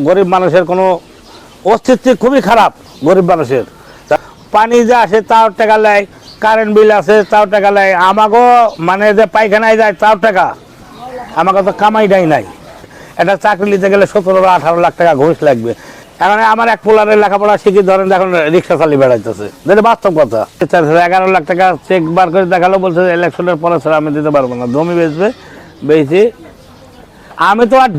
গরিব মানুষের কোনো অস্তিত্ব খুবই খারাপ। গরিব মানুষের পানি যা আসে তাও টাকা নেয়, কারেন্ট বিল আছে তাও টাকা নেয়, আমাকেও মানে যে পায়খানায় যায় তাও টাকা, আমাকে তো কামাইটাই নাই। একটা চাকরি নিতে গেলে 17-18 লাখ টাকা ঘুষ লাগবে। এখন আমার এক পোলারের লেখাপড়া শিখি ধরেন এখন রিক্সা চালিয়ে বেড়াইতেছে, যেটা বাস্তব কথা। 11 লাখ টাকা চেক বার করে দেখালো, বলছে ইলেকশনের পরে স্যার আমি দিতে পারবো না, জমি বেচি। আমি তো আর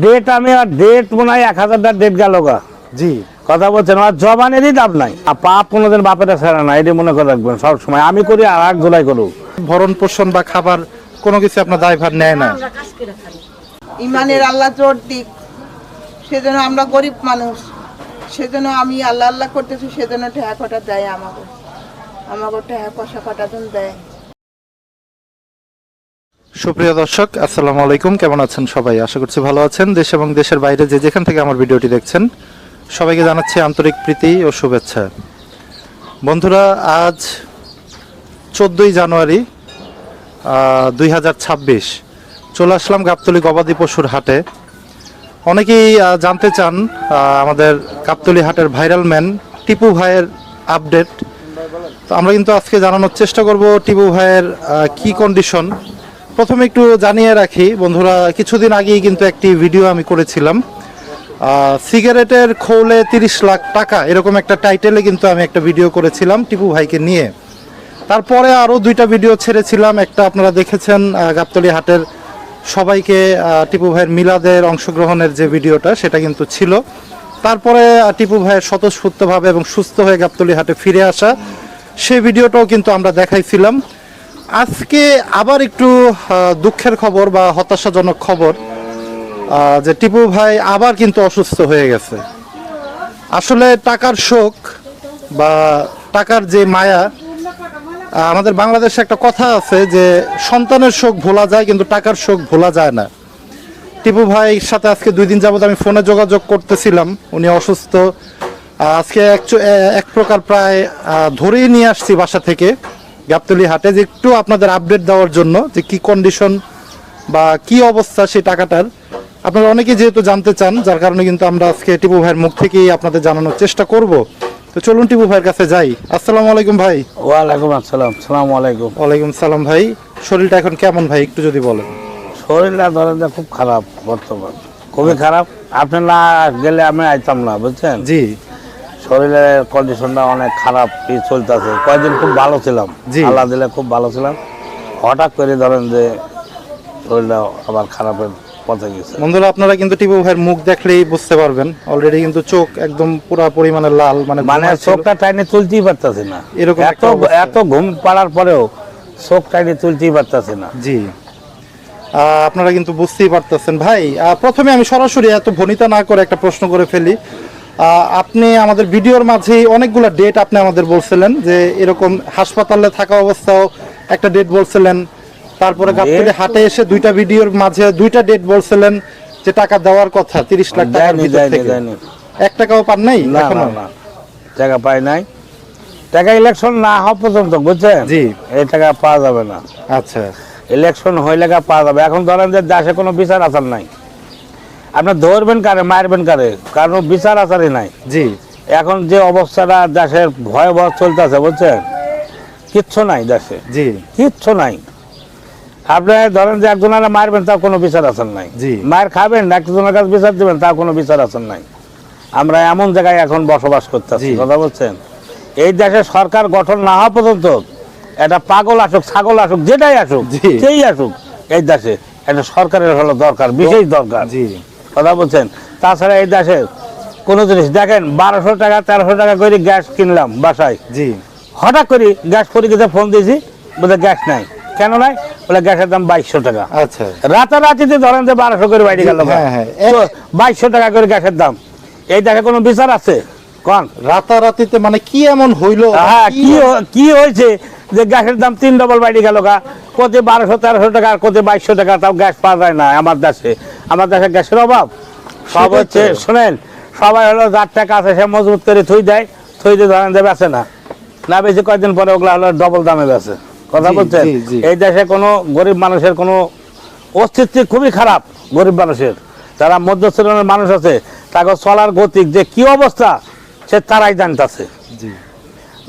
ডেট মনে হয় 1000টা ডেট গেল গা। জি, কথা বলছেন, আর জবানেরই দাম নাই। পাপ কোনোদিন বাপেরা ছাড়া না, এটি মনে করে রাখবেন সব সময়। আমি করি আর এক জোলাই করুক, ভরণ পোষণ বা খাবার কোনো কিছু আপনার দায়ভার নেয় না। ইমানের আল্লাহ জোর দিক, সেজন্য আমরা গরিব মানুষ, সেজন্য আমি আল্লাহ আল্লাহ করতেছি, সেজন্য ঠেহা কটা দেয় আমাকে ঠেহা কষা কটা দেয়। সুপ্রিয় দর্শক, আসসালামু আলাইকুম। কেমন আছেন সবাই? আশা করছি ভালো আছেন। দেশ এবং দেশের বাইরে যে যেখান থেকে আমার ভিডিওটি দেখছেন, সবাইকে জানাচ্ছি আন্তরিক প্রীতি ও শুভেচ্ছা। বন্ধুরা, আজ 14ই জানুয়ারি 2026 চলে আসলাম গাবতলী গবাদি পশুর হাটে। অনেকেই জানতে চান আমাদের গাবতলী হাটের ভাইরাল ম্যান টিপু ভাইয়ের আপডেট। তো আমরা কিন্তু আজকে জানানোর চেষ্টা করব টিপু ভাইয়ের কি কন্ডিশন। প্রথমে একটু জানিয়ে রাখি বন্ধুরা, কিছুদিন আগেই কিন্তু একটি ভিডিও আমি করেছিলাম, সিগারেটের খোলে 30 লাখ টাকা, এরকম একটা টাইটেলে কিন্তু আমি একটা ভিডিও করেছিলাম টিপু ভাইকে নিয়ে। তারপরে আরও 2টা ভিডিও ছেড়েছিলাম। একটা আপনারা দেখেছেন গাবতলী হাটের সবাইকে টিপু ভাইয়ের মিলাদের অংশগ্রহণের যে ভিডিওটা, সেটা কিন্তু ছিল। তারপরে টিপু ভাইয়ের স্বতঃস্ফূর্তভাবে এবং সুস্থ হয়ে গাবতলী হাটে ফিরে আসা, সেই ভিডিওটাও কিন্তু আমরা দেখাইছিলাম। আজকে আবার একটু দুঃখের খবর বা হতাশাজনক খবর যে টিপু ভাই আবার কিন্তু অসুস্থ হয়ে গেছে। আসলে টাকার শোক বা টাকার যে মায়া, আমাদের বাংলাদেশে একটা কথা আছে যে সন্তানের শোক ভোলা যায় কিন্তু টাকার শোক ভোলা যায় না। টিপু ভাইয়ের সাথে আজকে 2 দিন যাবত আমি ফোনে যোগাযোগ করতেছিলাম, উনি অসুস্থ। আজকে এক প্রকার প্রায় ধরেই নিয়ে আসছি বাসা থেকে গাবতলী হাটে, যে একটু আপনাদের আপডেট দেওয়ার জন্য যে কি কন্ডিশন বা কি অবস্থা সেই টাকাটার। আপনারা অনেকেই যেহেতু জানতে চান, যার কারণে কিন্তু আমরা আজকে টিপু ভাইয়ের মুখ থেকেই আপনাদের জানানোর চেষ্টা করব। তো চলুন টিপু ভাইয়ের কাছে যাই। আসসালামু আলাইকুম ভাই। ওয়ালাইকুম আসসালাম। সালাম আলাইকুম। ওয়ালাইকুম সালাম ভাই। শরীরটা এখন কেমন ভাই, একটু যদি বলেন? শরীরটা ধরেন যে খুব খারাপ, বর্তমান খুবই খারাপ। আপনি না গেলে আমি আইতাম না, বুঝছেন? জি, শরীরের কন্ডিশনটা অনেক খারাপ চলতেছে। কয়েকদিন খুব ভালো ছিলাম, আল্লাহ দিলে খুব ভালো ছিলাম। হঠাৎ করে ধরেন যে শরীরটা আবার খারাপের পথে গেছে। বন্ধুরা, আপনারা কিন্তু টিপু ভাইয়ের মুখ দেখলেই বুঝতে পারবেন, অলরেডি কিন্তু চোখ একদম পুরো পরিমাণে লাল, মানে চোখটা টাইনে তুলতেই পারতেছি না। এরকম এত ঘুম পাড়ার পরেও চোখ টাইনে তুলতেই পারতেছি না। জি, আপনারা কিন্তু বুঝতেই পারতেছেন ভাই। প্রথমে আমি সরাসরি এত ভনিতা না করে একটা প্রশ্ন করে ফেলি। আপনি আমাদের ভিডিওর মাঝেই অনেকগুলো ডেট আপনি আমাদের বলছিলেন, যে এরকম হাসপাতালে থাকা অবস্থাও একটা ডেট বলছিলেন। তারপরে গাবতলী হাটে এসে 2টা ভিডিওর মাঝে 2টা ডেট বলছিলেন যে টাকা দেওয়ার কথা 30 লাখ টাকার ভিতর থেকে। 1 টাকাও পান নাই এখনো? না, টাকা পাই নাই। টাকা ইলেকশন না হওয়া পর্যন্ত, বুঝছেন? জি, এই টাকা পাওয়া যাবে না। আচ্ছা, ইলেকশন হইলে পাওয়া যাবে। এখন ধরেন যে দেশে কোনো বিচার আচার নাই, আপনি ধরবেন কারে, মারবেন কারে, কারণ বিচার আচারই নাই। জি, এখন যে অবস্থাটা দেশের ভয়াবহ চলতেছে, বুঝছেন? কিচ্ছু নাই দেশে, জি, কিচ্ছু নাই। আপনি ধরেন যে একজনের মারবেন, তার কোনো বিচার আচার নাই। জি, মায়ের খাবেন, একজনের কাছে বিচার দেবেন, তার কোনো বিচার আচার নাই। আমরা এমন জায়গায় এখন বসবাস করতেছি, কথা বলছেন? এই দেশে সরকার গঠন না হওয়া পর্যন্ত একটা পাগল আসুক, ছাগল আসুক, যেটাই আসুক, যেই আসুক, এই দেশে একটা সরকারের হলো দরকার, বিশেষ দরকার। কথা বলছেন? তাছাড়া এই দেশে কোনো জিনিস দেখেন, 1200 টাকা 1300 টাকা করে গ্যাস কিনলাম বাসায়। জি, হঠাৎ করে গ্যাস পরীক্ষিতে ফোন দিয়েছি, বলে গ্যাস নাই। কেন নাই? বলে গ্যাসের দাম 2200 টাকা। আচ্ছা, রাতারাতিতে ধরেন যে 1200 করে বাইরে গেল, 2200 টাকা করে গ্যাসের দাম। এই দেশে কোনো বিচার আছে? কোন রাতারাতিতে মানে কি এমন হইলো? হ্যাঁ, কি হয়েছে যে গ্যাসের দাম 3 ডবল বাইরে গেল গা? কোথায় 1200-1300 টাকা, কোথায় 2200 টাকা, তাও গ্যাস পাওয়া যায় না আমার দেশে। আমার দেশে গ্যাসের অভাব সব হচ্ছে। শোনেন, সবাই হলো যার টাকা আছে সে মজবুত করে থই দেয়, থই দিয়ে ধরেন যে বেচে না বেশি কয়েকদিন পরে ওগুলা হলো ডবল দামে বেচে। কথা বলছেন? এই দেশে কোনো গরিব মানুষের কোনো অস্তিত্ব খুবই খারাপ। গরিব মানুষের যারা মধ্য শ্রেণীর মানুষ আছে তাকে চলার গতিক যে কি অবস্থা সে তারাই জানতেছে, জি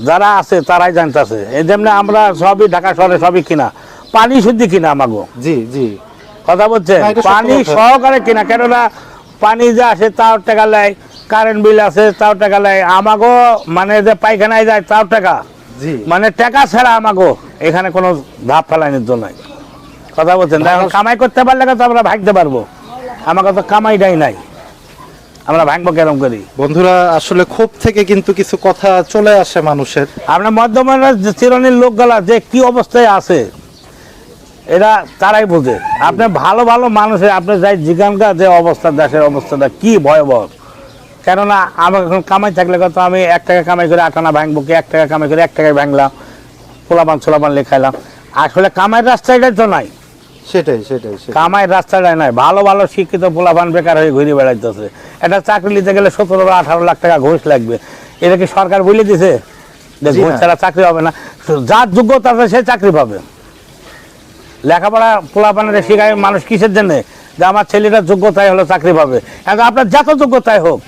যারা আছে তারাই জানতেছে। এই যেমনি আমরা সবই ঢাকা শহরে সবই কিনা, পানি শুদ্ধ কিনা আমাগো, জি জি কথা বলছেন, না, এটা সত্য পানি কথা। সহকারে কিনা, কেননা পানি যে আসে তাও টাকা নেয়, কারেন্ট বিল আছে তাও টাকা নেয়, আমাগো মানে যে পায়খানায় যায় তাও টাকা, জি মানে টাকা ছাড়া আমাগো এখানে কোনো ধাপ ফেলানির জন্য নাই, কথা বলছেন। এখন কামাই করতে পারলে তো আমরা ভাগতে পারবো, আমাকে তো কামাইটাই নাই, আমরা ভাঙবো কেরম করি। বন্ধুরা আসলে ক্ষোভ থেকে কিন্তু কিছু কথা চলে আসে মানুষের। আপনার মধ্যমের চিরনির লোকগুলা যে কি অবস্থায় আছে এরা তারাই বোঝে। আপনি ভালো ভালো মানুষের আপনি যাই জিজ্ঞানকা যে অবস্থা, দেশের অবস্থাটা কি ভয়াবহ। কেননা আমার এখন কামাই থাকলে কত, আমি 1 টাকা কামাই করে 8 আনা ভাঙবো, কি 1 টাকা কামাই করে 1 টাকায় ভাঙলাম, পোলাপান লেখাইলাম। আসলে কামাইয়ের রাস্তাটাই তো নাই, সেটাই সেটাই সেটাই। কামাইয়ের রাস্তাটাই নাই। ভালো ভালো শিক্ষিত পোলাপান বেকার হয়ে ঘুরে বেড়াইতেছে। একটা চাকরি নিতে গেলে 17-18 লাখ টাকা ঘুষ লাগবে, এটা কি সরকার বলে দিছে যে জি ঘুষ না। ছাড়া চাকরি হবে না? যার যোগ্যতা আছে সে চাকরি পাবে। লেখাপড়া পোলাপানের শিখায় মানুষ কিসের জন্য, যে আমার ছেলেটার যোগ্যতাই হলো চাকরি পাবে। এখন আপনার যত যোগ্যতাই হোক,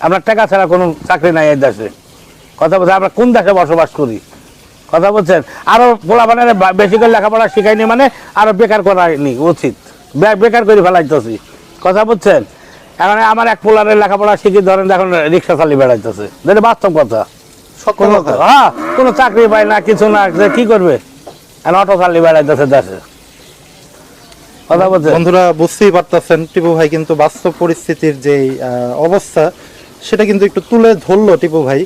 আপনার টাকা ছাড়া কোনো চাকরি নাই এই দেশে, কথা বলছেন। আমরা কোন দেশে বসবাস করি, কথা বলছেন। আরো পোলাপানের বেশি করে লেখাপড়া শিখাইনি মানে আরো বেকার করাইনি উচিত, বেকার করে ফেলাইতেছি, কথা বলছেন। এখন আমার এক পোলারের লেখাপড়া শিখি ধরেন এখন রিক্সা চালিয়ে বেড়াইতেছে, যেটা বাস্তব কথা। সত্য কোনো কথা। হ্যাঁ, কোনো চাকরি পায় না, কিছু না, যে কি করবে, এখন অটো চালিয়ে বেড়াইতেছে দেশে, কথা বলছেন। বন্ধুরা বুঝতেই পারতেছেন টিপু ভাই কিন্তু বাস্তব পরিস্থিতির যে অবস্থা সেটা কিন্তু একটু তুলে ধরলো টিপু ভাই।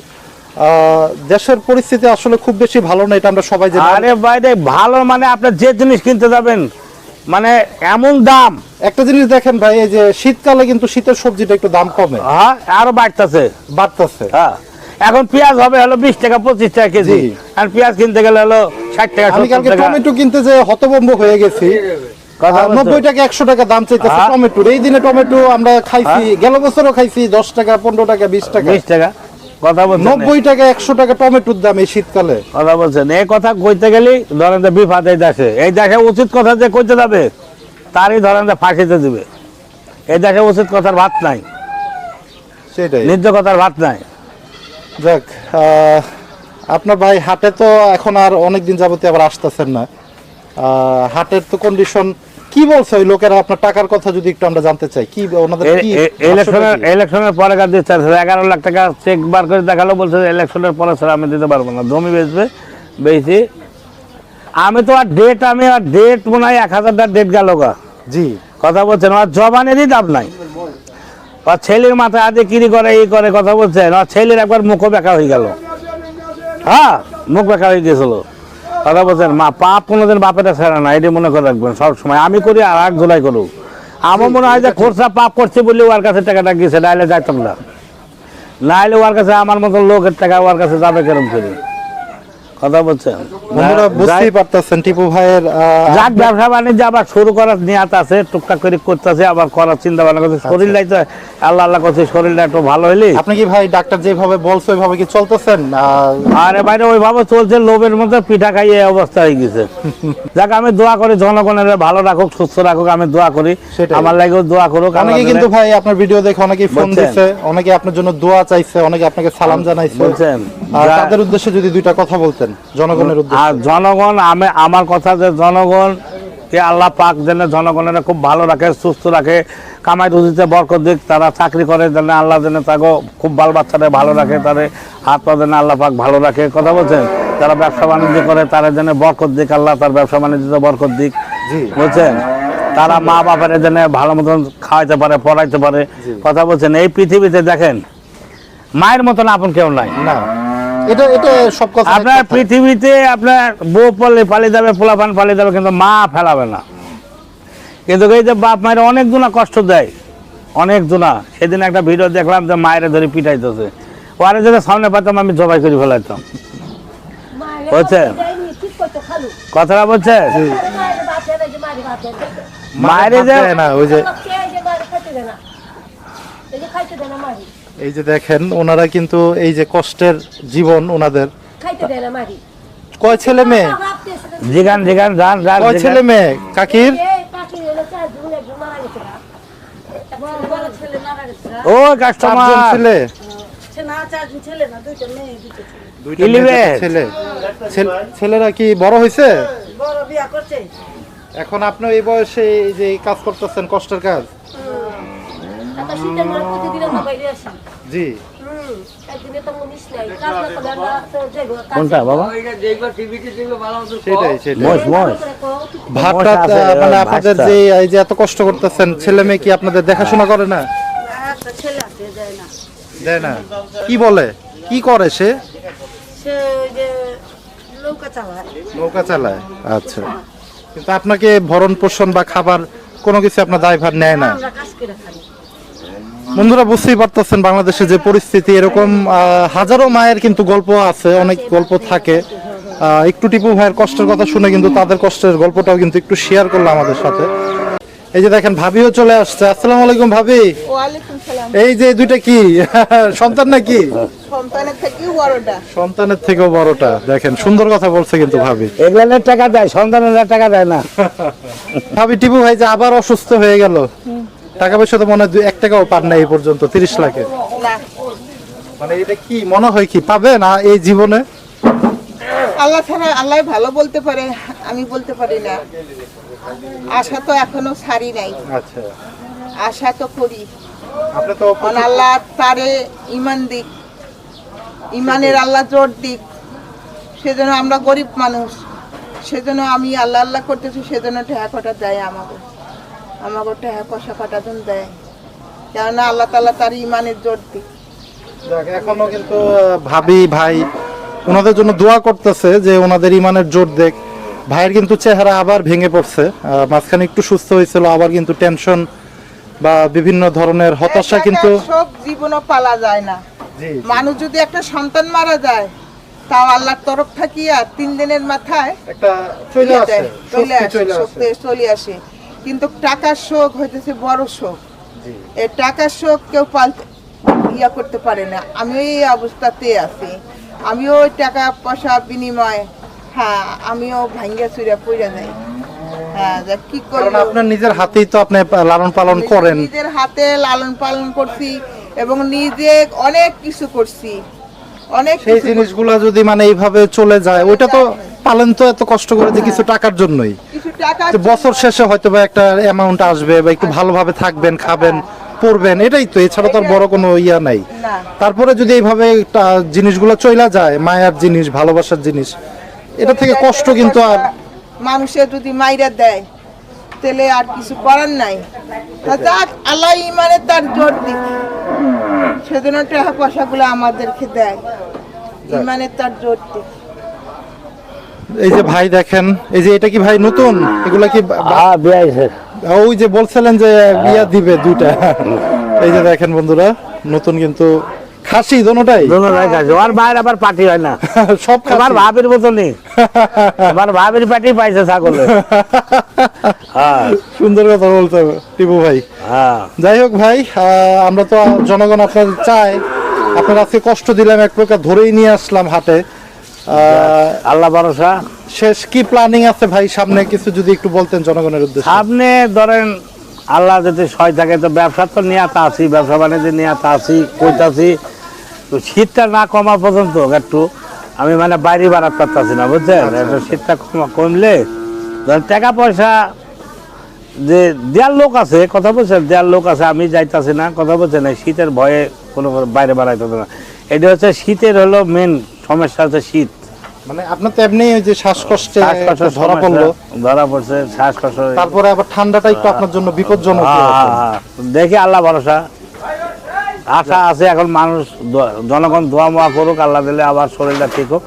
দেশের পরিস্থিতি আসলে খুব বেশি ভালো না, এটা আমরা সবাই জানি। আরে বাইরে ভালো মানে আপনি যে জিনিস কিনতে যাবেন মানে এমন দাম, একটা জিনিস দেখেন ভাই, এই যে শীতকালে কিন্তু শীতের সবজিটা একটু দাম কমে, হ্যাঁ আরো বাড়তেছে, বাড়তেছে। হ্যাঁ। এখন পেঁয়াজ হবে হলো 20 টাকা 25 টাকা কেজি, জি। আর পেঁয়াজ কিনতে গেলে হলো 60 টাকা আমি 70 কালকে টাকা। টমেটো কিনতে যে হতভম্ব হয়ে গেছি, কথা বলছেন। 90 টাকা 100 টাকা দাম চাইতেছে হ্যাঁ। টমেটোর। এই দিনে টমেটো আমরা খাইছি, গেল বছরও খাইছি 10 টাকা 15 টাকা 20 টাকা, 20 টাকা, কথা বলছেন। 90 টাকা 100 টাকা টমেটোর দাম এই শীতকালে। কথা বলছেন, এই কথা কইতে গেলে ধরেন যে বিপদ এই দেশে, এই দেশে উচিত কথা যে কইতে যাবে তারই ধরেন যে ফাঁসিতে দিবে। এই দেশে উচিত কথার ভাত নাই, সেটাই। নিজ কথার ভাত নাই। যাক, আপনার ভাই হাটে তো এখন আর অনেকদিন যাবতীয় আবার আসতেছেন না। হাটের তো কন্ডিশন কি বলছে ওই লোকেরা, আপনার টাকার কথা যদি একটু আমরা জানতে চাই, কি ওনাদের কি ইলেকশনের পরে কাজ দিচ্ছে 11 লাখ টাকা চেক বার করে দেখালো, বলছে ইলেকশনের পরে স্যার আমি দিতে পারবো না, জমি বেচবে, বেশি। আমি তো আর ডেট মনে হয় 1000টা ডেট গেল গা, জি কথা বলছেন। আর জবানেরই দাম নাই, আর ছেলের মাথায় আদে কিরি করে এই করে, কথা বলছেন। আর ছেলের একবার মুখও বেঁকা হয়ে গেল, হ্যাঁ মুখ বেঁকা হয়ে গেছিল, কথা বলছেন। পাপ কোনোদিন বাপেরা ছেড়ে না, এটি মনে করে রাখবেন সবসময়। আমি করি আর এক জোলাই করুক, আমার মনে হয় যে খরচা পাপ করছে বলে ওর কাছে টাকাটা গেছে, নাইলে যাইতাম না, নাইলে ওর কাছে আমার মতো লোকের টাকা ওর কাছে যাবে কেরম করে, কথা বলছেন। বন্ধুরা বুঝতেই পারতেছেন টিপু ভাইয়ের যাক ব্যবসা বাণিজ্য আবার শুরু করার নিয়াত আছে, টুকটাক করে করতেছে, আবার করার চিন্তা ভাবনা করছে। শরীরটাই তো আল্লাহ করছে, শরীরটা একটু ভালো হইলে। আপনি কি ভাই ডাক্তার যেভাবে বলছে ওইভাবে কি চলতেছেন? আরে বাইরে ওইভাবে চলছে, লোভের মধ্যে পিঠা খাইয়ে এই অবস্থা হয়ে গেছে। যাক আমি দোয়া করি জনগণের ভালো রাখুক, সুস্থ রাখুক, আমি দোয়া করি, সেটাই। আমার লাগেও দোয়া করুক। অনেকে কিন্তু ভাই আপনার ভিডিও দেখে অনেকেই ফোন বলছেন। দিছে, অনেকে আপনার জন্য দোয়া চাইছে, অনেকে আপনাকে সালাম জানাইছে। বলছেন। আর তাদের উদ্দেশ্যে যদি দুইটা কথা বলতেন জনগণের উদ্দেশ্যে। আর জনগণ, আমার কথা যে জনগণ কে আল্লাহ পাক যেন জনগণের খুব ভালো রাখে, সুস্থ রাখে, কামাই রুজিতে বরকত দিক, তারা চাকরি করে যেন আল্লাহ যেন তাকে খুব বাল বাচ্চারা ভালো রাখে, তাদের হাত পা যেন আল্লাহ পাক ভালো রাখে, কথা বলছেন। যারা ব্যবসা বাণিজ্য করে তারা যেন বরকত দিক, আল্লাহ তার ব্যবসা বাণিজ্যতে বরকত দিক, জি বুঝছেন। তারা মা বাপের যেন ভালো মতন খাওয়াইতে পারে, পড়াইতে পারে, কথা বলছেন। এই পৃথিবীতে দেখেন মায়ের মতন আপন কেউ নাই, না এটা এটা সব কথা। আপনার পৃথিবীতে আপনার বউ পালিয়ে যাবে, পোলাপান পালিয়ে যাবে, কিন্তু মা ফেলাবে না। কিন্তু এই যে বাপ মায়ের অনেক জনা কষ্ট দেয়, অনেক জনা। সেদিন একটা ভিডিও দেখলাম যে মায়ের ধরে পিটাইতেছে, ওরে যদি সামনে পাতাম আমি জবাই করে ফেলাইতাম, বুঝছেন কথাটা, বলছে মায়ের যে না ওই যে এই যে দেখেন ওনারা কিন্তু এই যে কষ্টের জীবন ওনাদের। কয় ছেলে মেয়ে? জিগান কয় ছেলে মেয়ে কাকির? ও কাস্টমার চারজন ছেলে কি নিবে? ছেলে ছেলেরা কি বড় হয়েছে এখন? আপনি এই বয়সে এই যে এই কাজ করতেছেন, কষ্টের কাজ। জি কোনটা বাবা? সেটাই সেটাই। মোষ মোষ ভাতটা মশা আছে, মানে আপনাদের ভাতটা। যে এই যে এত কষ্ট করতেছেন, ছেলে মেয়ে কি আপনাদের দেখাশোনা করে না? দেয় না? কি বলে, কি করে সে? নৌকা চালায়। আচ্ছা, কিন্তু আপনাকে ভরণ পোষণ বা খাবার কোনো কিছু আপনার দায়ভার নেয় না? বন্ধুরা বুঝতেই পারতেছেন বাংলাদেশে যে পরিস্থিতি, এরকম হাজারো মায়ের কিন্তু গল্প আছে, অনেক গল্প থাকে। একটু টিপু ভাইয়ের কষ্টের কথা শুনে কিন্তু তাদের কষ্টের গল্পটাও কিন্তু একটু শেয়ার করলাম আমাদের সাথে। এই যে দেখেন ভাবিও চলে আসছে। আসসালামু আলাইকুম ভাবি। ওয়ালাইকুম সালাম। এই যে দুইটা কি সন্তান নাকি? সন্তানের থেকেও বড়টা। সন্তানের থেকেও বড়টা। দেখেন সুন্দর কথা বলছে কিন্তু ভাবি। এগুলোর টাকা দেয়, সন্তানের টাকা দেয় না। ভাবি টিপু ভাই যে আবার অসুস্থ হয়ে গেল, টাকা পয়সা তো মনে হয় 1 টাকাও পান না এই পর্যন্ত, 30 লাখে। না, মানে এটা কি মনে হয় কি পাবে না এই জীবনে? আল্লাহ ছাড়া আল্লাহ ভালো বলতে পারে, আমি বলতে পারি না। আশা তো এখনো ছাড়ি নাই, আচ্ছা, আশা তো করি। আপনি তো কারণ আল্লাহ তারে ইমান দিক, ইমানের আল্লাহ জোর দিক। সেজন্য আমরা গরিব মানুষ, সেজন্য আমি আল্লাহ আল্লাহ করতেছি, সেজন্য ঠেহা কটা দেয় আমাকে, আমাকে ঠেহা কষা কটা জন দেয়। কেননা আল্লাহ তাআলা তার ইমানের জোর দিক। যাক, এখনো কিন্তু ভাবি ভাই ওনাদের জন্য দোয়া করতেছে যে ওনাদের ইমানের জোর দেখ। ভাইয়ের কিন্তু চেহারা আবার ভেঙে পড়ছে, মাঝখানে একটু সুস্থ হয়েছিল, আবার কিন্তু টেনশন বা বিভিন্ন ধরনের হতাশা কিন্তু। সব জীবনও পালা যায় না। জি, মানুষ যদি একটা সন্তান মারা যায়, তাও আল্লাহর তরফ থাকি আর 3 দিনের মাথায় একটা চলে দিয়ে আসে, দেয়, চলে স্বস্তি আসে, চলে আসে। শক্তি চলে আসে। কিন্তু টাকার শোক হইতেছে বড় শোক। জি। এই টাকার শোক কেউ ইয়া করতে পারে না। আমিও এই অবস্থাতে আছি, আমিও ওই টাকা পয়সা বিনিময়, হ্যাঁ আমিও ভাঙ্গা চুরা পড়ে যাই। হ্যাঁ, যা কি কারণ করবো। আপনার নিজের হাতেই তো আপনি লালন পালন করেন। নিজের হাতে লালন পালন করছি এবং নিজে অনেক কিছু করছি, অনেক সেই কিছু জিনিসগুলো যদি মানে এইভাবে চলে যায়, ওইটা তো পালন তো এত কষ্ট করে যে কিছু টাকার জন্যই। কিছু টাকা যে বছর শেষে হয়তো বা একটা অ্যামাউন্ট আসবে বা একটু ভালোভাবে থাকবেন, খাবেন, পড়বেন, এটাই তো, এছাড়া তো আর বড় কোনো ইয়া নাই। না। তারপরে যদি এইভাবে জিনিসগুলো চইলা যায়, মায়ার জিনিস, ভালোবাসার জিনিস, এটা থেকে কষ্ট কিন্তু আর। মানুষের যদি মাইরা দেয় তাহলে আর কিছু করার নাই। তা যাক, আল্লাহ ইমানে তার জোর দিক, সেজন্য টাকা পয়সাগুলো আমাদেরকে দেয়, ইমানে তার জোর দিক। এই যে ভাই দেখেন, এই যে এটা কি ভাই নতুন? এগুলা কি হ্যাঁ বিয়াইছে। ওই যে বলছিলেন যে বিয়া দিবে দুইটা, এই যে দেখেন বন্ধুরা, নতুন কিন্তু খাসি দোনোটাই। দুটোটাই খাসি। ওর ভাইয়ের আবার পাটি হয় না, সব আমার খাসি। ভাবির মতনই, আমার ভাবির পাটি পাইছে ছাগলে। হ্যাঁ সুন্দর কথা বলতে হবে টিপু ভাই। হ্যাঁ যাই হোক ভাই, আমরা তো জনগণ আপনার চাই, আপনার আজকে কষ্ট দিলাম, এক প্রকার ধরেই নিয়ে আসলাম হাটে। আল্লাহ ভরসা। শেষ কি প্ল্যানিং আছে ভাই সামনে, কিছু যদি একটু বলতেন জনগণের উদ্দেশ্যে। সামনে ধরেন আল্লাহ যদি সহায় থাকে তো ব্যবসা তো নিয়াতে আছি, ব্যবসা বাণিজ্য নিয়াতে আছি, কইতাছি। তো শীতটা না কমা পর্যন্ত একটু আমি মানে বাইরে বাড়াতে পারতাছি না, বুঝছেন? একটু শীতটা কমলে ধরেন টাকা পয়সা যে দেওয়ার লোক আছে, কথা বলছেন, দেওয়ার লোক আছে, আমি যাইতাছি না, কথা বলছেন, এই শীতের ভয়ে কোনো বাইরে বাড়াইতে হবে না। এটা হচ্ছে শীতের হলো মেন সমস্যা, হচ্ছে শীত। মানে আপনার তো এমনি ওই যে শ্বাসকষ্টে শ্বাসকষ্টের ধরা পড়লো, ধরা পড়ছে শ্বাসকষ্ট। তারপরে আবার ঠান্ডাটা একটু আপনার জন্য বিপজ্জনক হয়ে আছে। দেখি আল্লাহ ভরসা, আশা আছে। এখন মানুষ জনগণ দোয়া মোয়া করুক, আল্লাহ দিলে আবার শরীরটা ঠিক হোক।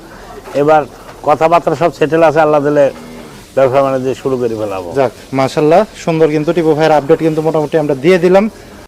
এবার কথাবার্তা সব সেটেল আছে, আল্লাহ দিলে ব্যবসা বাণিজ্য শুরু করে ফেলাবো। যাক মাশাআল্লাহ, সুন্দর কিন্তু টিপু ভাইয়ের আপডেট কিন্তু মোটামুটি আমরা দিয়ে দিলাম।